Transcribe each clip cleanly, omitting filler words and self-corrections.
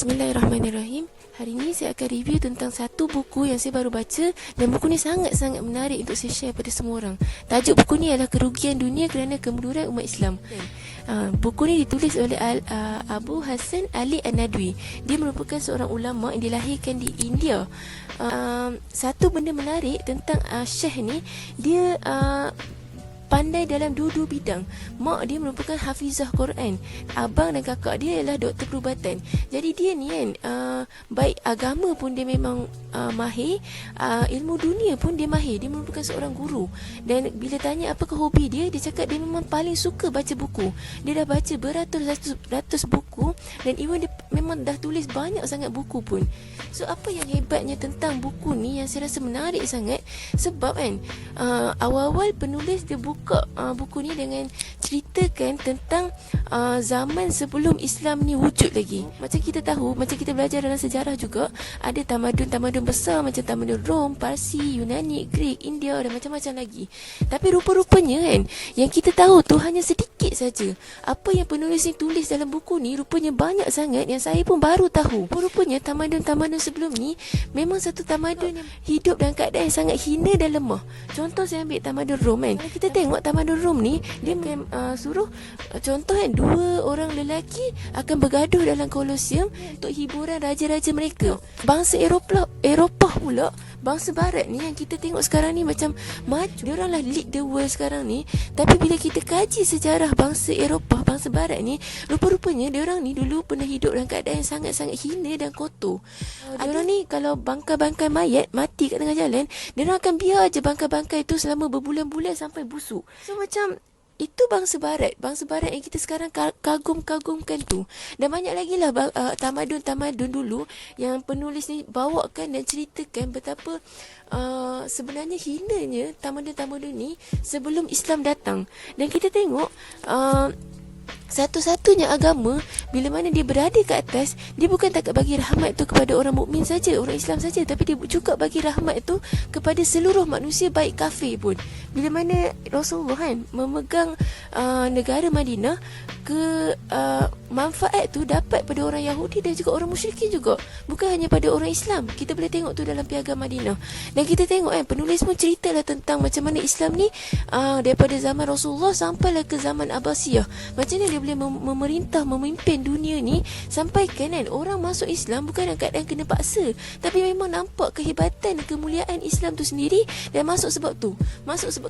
Bismillahirrahmanirrahim. Hari ini saya akan review tentang satu buku yang saya baru baca, dan buku ni sangat-sangat menarik untuk saya share pada semua orang. Tajuk buku ni adalah Kerugian Dunia Kerana Kemunduran Umat Islam. Buku ni ditulis oleh Abu Hasan Ali An-Nadwi. Dia merupakan seorang ulama yang dilahirkan di India. Satu benda menarik tentang Syekh ni, dia pandai dalam dua-dua bidang. Mak dia merupakan hafizah Quran, abang dan kakak dia ialah doktor perubatan. Jadi dia ni kan, baik agama pun dia memang mahir, ilmu dunia pun dia mahir. Dia merupakan seorang guru. Dan bila tanya apakah hobi dia, dia cakap dia memang paling suka baca buku. Dia dah baca beratus-ratus buku, dan even dia memang dah tulis banyak sangat buku pun. So apa yang hebatnya tentang buku ni yang saya rasa menarik sangat, sebab kan awal-awal penulis dia buka buku ni dengan ceritakan tentang zaman sebelum Islam ni wujud lagi. Macam kita tahu, macam kita belajar dalam sejarah juga, ada tamadun-tamadun besar macam tamadun Rom, Parsi, Yunani, Greek, India dan macam-macam lagi. Tapi rupa-rupanya kan, yang kita tahu tu hanya sedikit saja. Apa yang penulis ni tulis dalam buku ni rupanya banyak sangat yang saya pun baru tahu. Rupanya tamadun-tamadun sebelum ni memang satu tamadun yang hidup dalam keadaan yang sangat hina dan lemah. Contoh saya ambil tamadun Rom kan. Kalau kita tengok tamadun Rom ni, dia suruh contoh kan, dua orang lelaki akan bergaduh dalam Kolosium untuk hiburan raja-raja mereka. Bangsa Eropah pula, bangsa barat ni yang kita tengok sekarang ni macam maju, dia orang lah lead the world sekarang ni. Tapi bila kita kaji sejarah bangsa Eropah, bangsa barat ni, rupa-rupanya dia orang ni dulu pernah hidup dalam keadaan yang sangat-sangat hina dan kotor. Dia orang ni kalau bangkai-bangkai mayat mati kat tengah jalan, dia orang akan biar je bangkai-bangkai tu selama berbulan-bulan sampai busuk. So macam itu bangsa barat yang kita sekarang kagum-kagumkan tu. Dan banyak lagi lah tamadun-tamadun dulu yang penulis ni bawakan dan ceritakan betapa sebenarnya hinanya tamadun-tamadun ni sebelum Islam datang. Dan kita tengok satu-satunya agama bila mana dia berada ke atas, dia bukan takat bagi rahmat tu kepada orang mukmin saja, orang Islam saja, tapi dia juga bagi rahmat tu kepada seluruh manusia, baik kafir pun. Bila mana Rasulullah kan memegang negara Madinah, manfaat tu dapat pada orang Yahudi dan juga orang musyrikin juga, bukan hanya pada orang Islam. Kita boleh tengok tu dalam Piagam Madinah. Dan kita tengok kan, penulis pun ceritalah tentang macam mana Islam ni daripada zaman Rasulullah sampailah ke zaman Abbasiyah, macam mana dia boleh memerintah, memimpin dunia ni, sampai kan orang masuk Islam bukan dalam keadaan kena paksa, tapi memang nampak kehebatan dan kemuliaan Islam tu sendiri, dan masuk sebab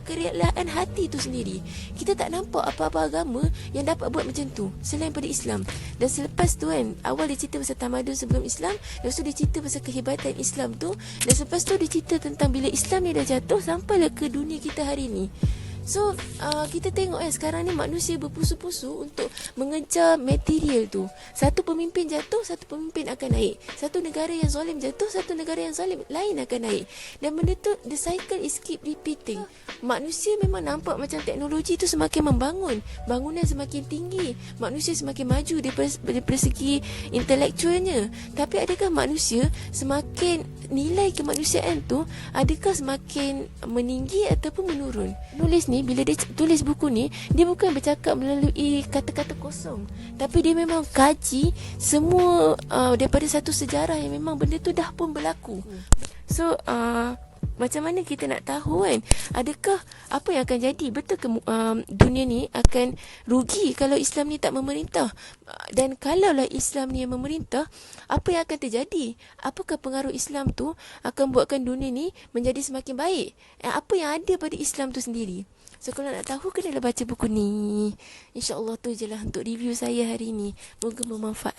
kerelaan hati tu sendiri. Kita tak nampak apa-apa agama yang dapat buat macam tu selain pada Islam. Dan selepas tu kan, awal dia cerita pasal tamadun sebelum Islam, lepas tu dia cerita pasal kehebatan Islam tu, dan selepas tu dia cerita tentang bila Islam ni dah jatuh sampailah ke dunia kita hari ni. So kita tengok sekarang ni manusia berpusu-pusu untuk mengejar material tu. Satu pemimpin jatuh, satu pemimpin akan naik. Satu negara yang zalim jatuh, satu negara yang zalim lain akan naik. Dan benda tu, the cycle is keep repeating. Manusia memang nampak macam teknologi tu semakin membangun, bangunan semakin tinggi, manusia semakin maju daripada segi intelektualnya. Tapi adakah manusia semakin, nilai kemanusiaan tu adakah semakin meninggi ataupun menurun? Nulis ni, bila dia tulis buku ni, dia bukan bercakap melalui kata-kata kosong, tapi dia memang kaji semua daripada satu sejarah yang memang benda tu dah pun berlaku. So macam mana kita nak tahu kan, adakah apa yang akan jadi? Betul ke dunia ni akan rugi kalau Islam ni tak memerintah? Dan kalaulah Islam ni yang memerintah, apa yang akan terjadi? Apakah pengaruh Islam tu akan buatkan dunia ni menjadi semakin baik? Apa yang ada pada Islam tu sendiri? So kalau nak tahu, kenalah baca buku ni. InsyaAllah tu je lah untuk review saya hari ni. Moga bermanfaat.